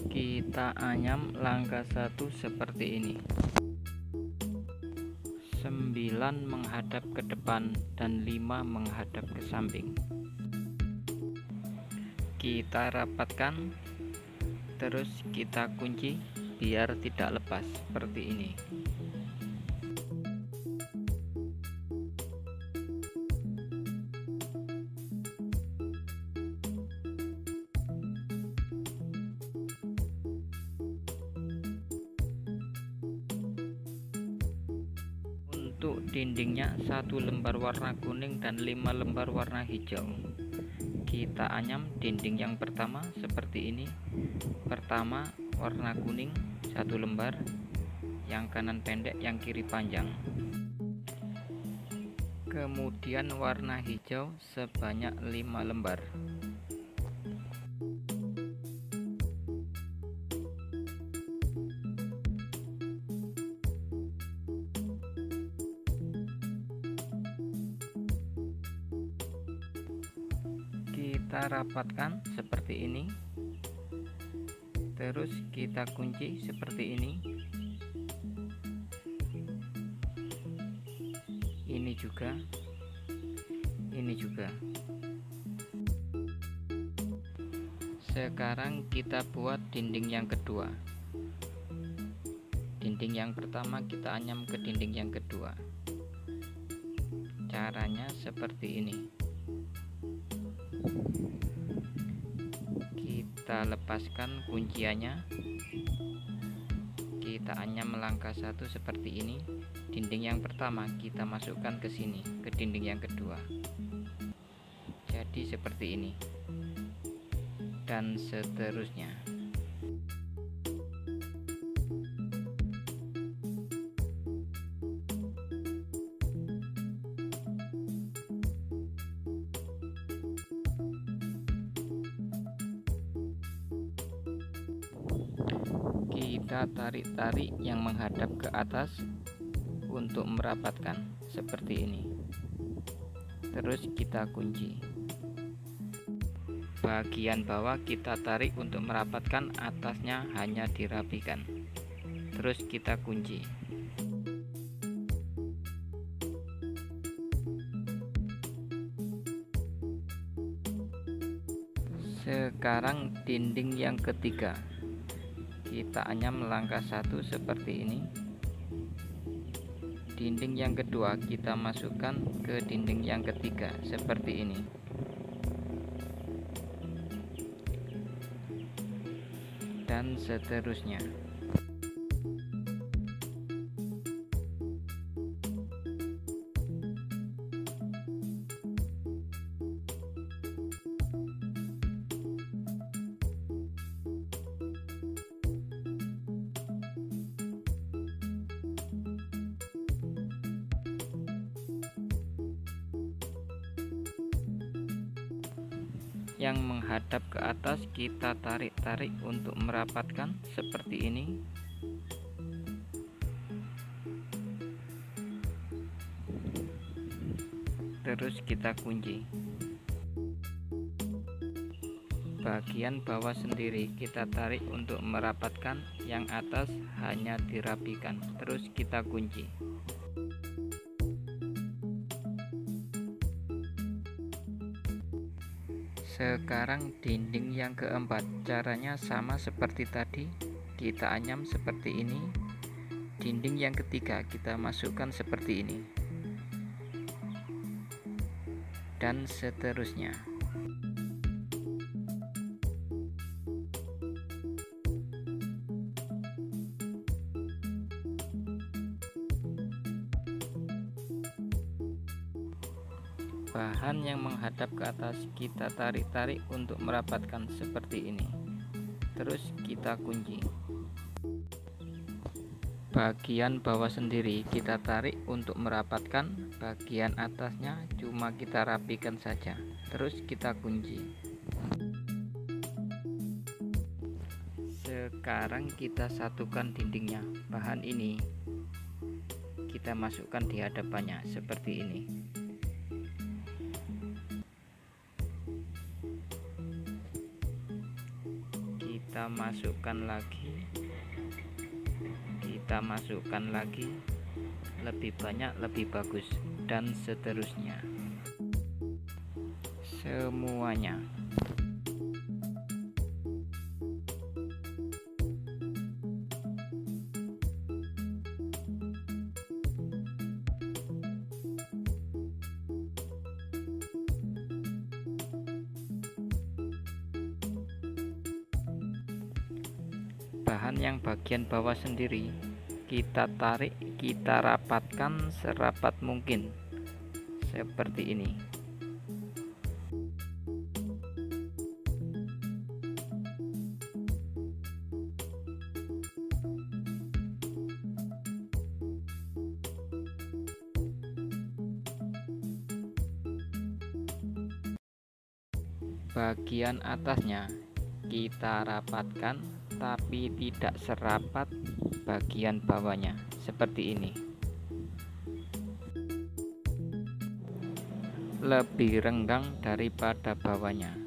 Kita anyam langkah 1 seperti ini. 9 menghadap ke depan dan 5 menghadap ke samping. Kita rapatkan, terus kita kunci biar tidak lepas seperti ini. Untuk dindingnya 1 lembar warna kuning dan 5 lembar warna hijau. Kita anyam dinding yang pertama seperti ini. Pertama warna kuning 1 lembar, yang kanan pendek, yang kiri panjang. Kemudian warna hijau sebanyak 5 lembar. Kita rapatkan seperti ini, terus kita kunci seperti ini. Ini juga, ini juga. Sekarang kita buat dinding yang kedua. Dinding yang pertama kita anyam ke dinding yang kedua. Caranya seperti ini. Kita lepaskan kunciannya, kita anyam langkah 1 seperti ini. Dinding yang pertama kita masukkan ke sini, ke dinding yang kedua. Jadi seperti ini, dan seterusnya. Kita tarik-tarik yang menghadap ke atas untuk merapatkan seperti ini, terus kita kunci. Bagian bawah kita tarik untuk merapatkan, atasnya hanya dirapikan, terus kita kunci. Sekarang dinding yang ketiga, kita anyam langkah 1 seperti ini. Dinding yang kedua kita masukkan ke dinding yang ketiga seperti ini. Dan seterusnya. Yang menghadap ke atas kita tarik-tarik untuk merapatkan seperti ini. Terus kita kunci. Bagian bawah sendiri kita tarik untuk merapatkan, yang atas hanya dirapikan, terus kita kunci. Sekarang dinding yang keempat, caranya sama seperti tadi. Kita anyam seperti ini. Dinding yang ketiga kita masukkan seperti ini, dan seterusnya. Bahan yang menghadap ke atas kita tarik-tarik untuk merapatkan seperti ini, terus kita kunci. Bagian bawah sendiri kita tarik untuk merapatkan, bagian atasnya cuma kita rapikan saja, terus kita kunci. Sekarang kita satukan dindingnya. Bahan ini kita masukkan di hadapannya seperti ini. kita masukkan lagi, lebih banyak lebih bagus, dan seterusnya semuanya. Bahan yang bagian bawah sendiri kita tarik, kita rapatkan serapat mungkin seperti ini. Bagian atasnya kita rapatkan tapi tidak serapat bagian bawahnya seperti ini. Lebih renggang daripada bawahnya.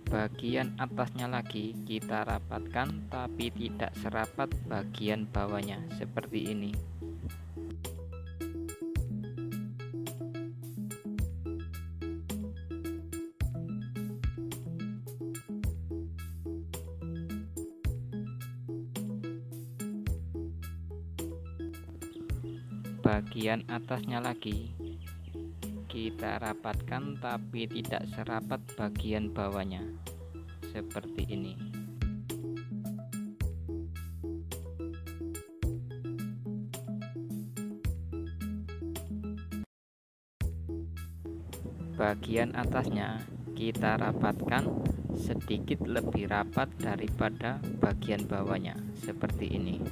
Bagian atasnya lagi kita rapatkan tapi tidak serapat bagian bawahnya seperti ini. Bagian atasnya lagi kita rapatkan tapi tidak serapat bagian bawahnya seperti ini. Bagian atasnya kita rapatkan sedikit lebih rapat daripada bagian bawahnya seperti ini.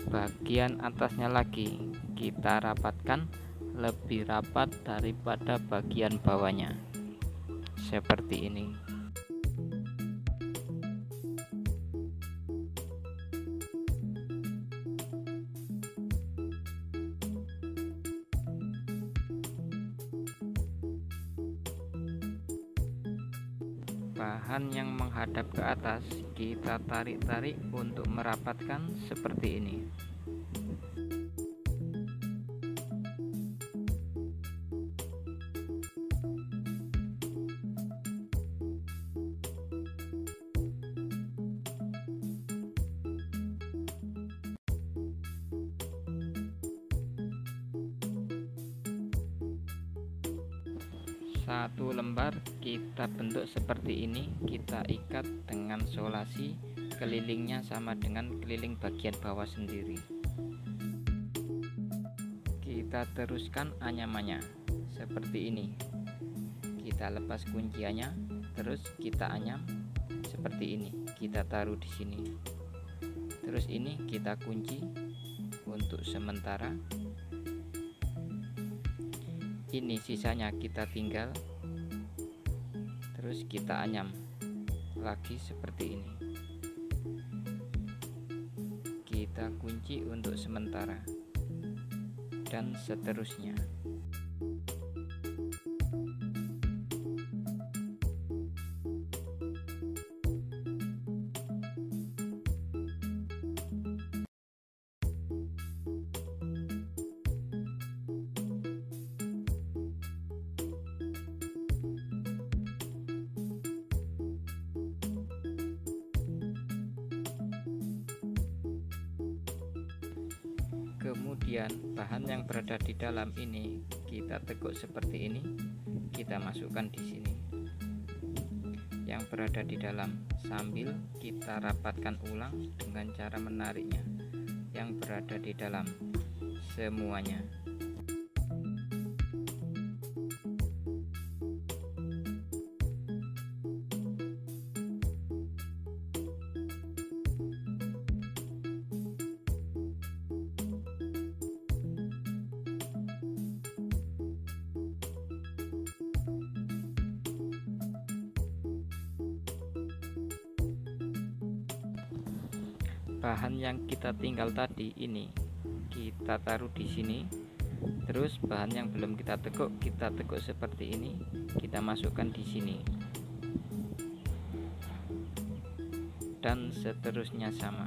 Bagian atasnya lagi kita rapatkan lebih rapat daripada bagian bawahnya seperti ini. Bahan yang menghadap ke atas kita tarik-tarik untuk merapatkan seperti ini. Satu lembar kita bentuk seperti ini, kita ikat dengan solasi, kelilingnya sama dengan keliling bagian bawah sendiri. Kita teruskan anyamannya seperti ini. Kita lepas kunciannya, terus kita anyam seperti ini. Kita taruh di sini. Terus ini kita kunci untuk sementara. Ini sisanya kita tinggal, terus kita anyam lagi seperti ini. Kita kunci untuk sementara dan seterusnya. Kemudian bahan yang berada di dalam ini kita tekuk seperti ini, kita masukkan di sini. Yang berada di dalam sambil kita rapatkan ulang dengan cara menariknya. Yang berada di dalam semuanya. Bahan yang kita tinggal tadi ini kita taruh di sini, Terus bahan yang belum kita tekuk seperti ini, kita masukkan di sini. Dan seterusnya sama.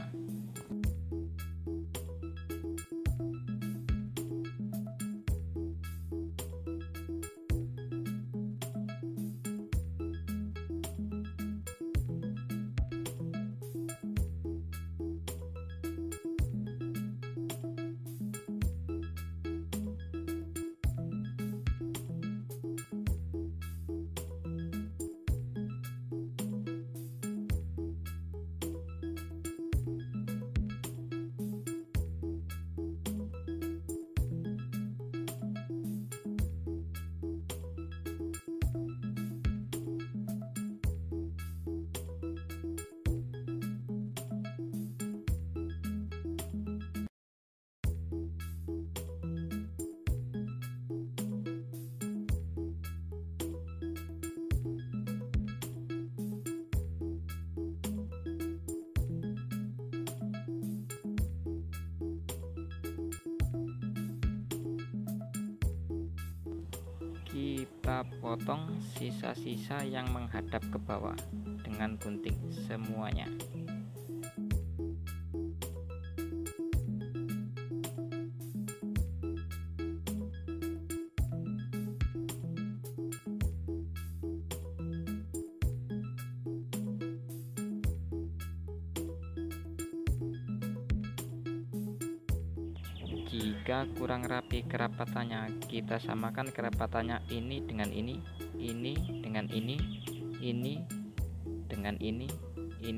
Kita potong sisa-sisa yang menghadap ke bawah dengan gunting semuanya. Jika kurang rapi kerapatannya, kita samakan kerapatannya ini dengan ini dengan ini dengan ini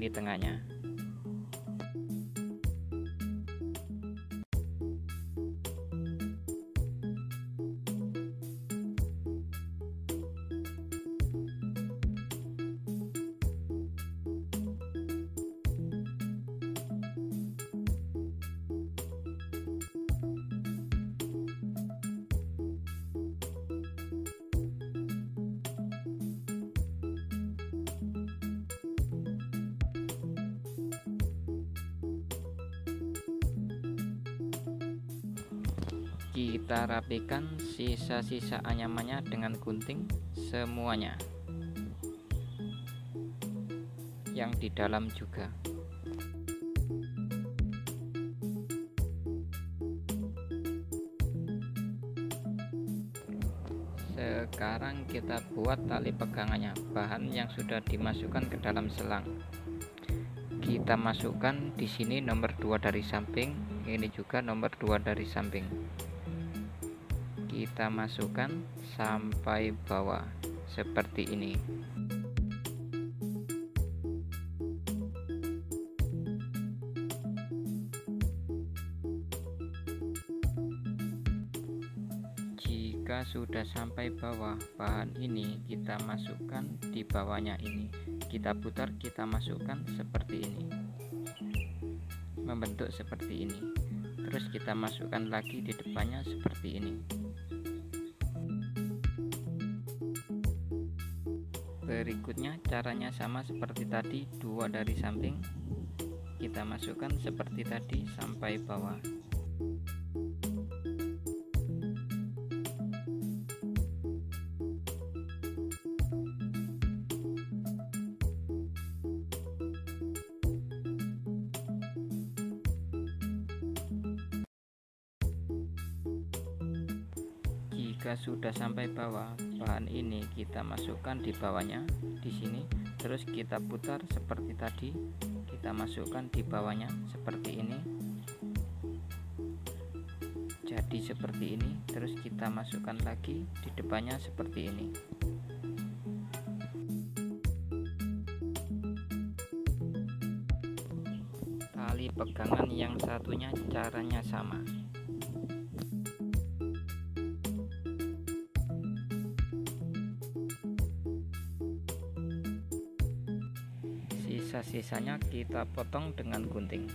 tengahnya. Kita rapikan sisa-sisa anyamannya dengan gunting semuanya, yang di dalam juga. Sekarang kita buat tali pegangannya, bahan yang sudah dimasukkan ke dalam selang. Kita masukkan di sini nomor 2 dari samping, ini juga nomor 2 dari samping. Kita masukkan sampai bawah seperti ini. Jika sudah sampai bawah, bahan ini kita masukkan di bawahnya ini. Kita putar, kita masukkan seperti ini, membentuk seperti ini. Terus kita masukkan lagi di depannya seperti ini. Berikutnya caranya sama seperti tadi, 2 dari samping kita masukkan seperti tadi sampai bawah. Jika sudah sampai bawah, bahan ini kita masukkan di bawahnya di sini, terus kita putar seperti tadi, kita masukkan di bawahnya seperti ini. Jadi seperti ini, terus kita masukkan lagi di depannya seperti ini. Tali pegangan yang satunya caranya sama. Sisa-sisanya kita potong dengan gunting.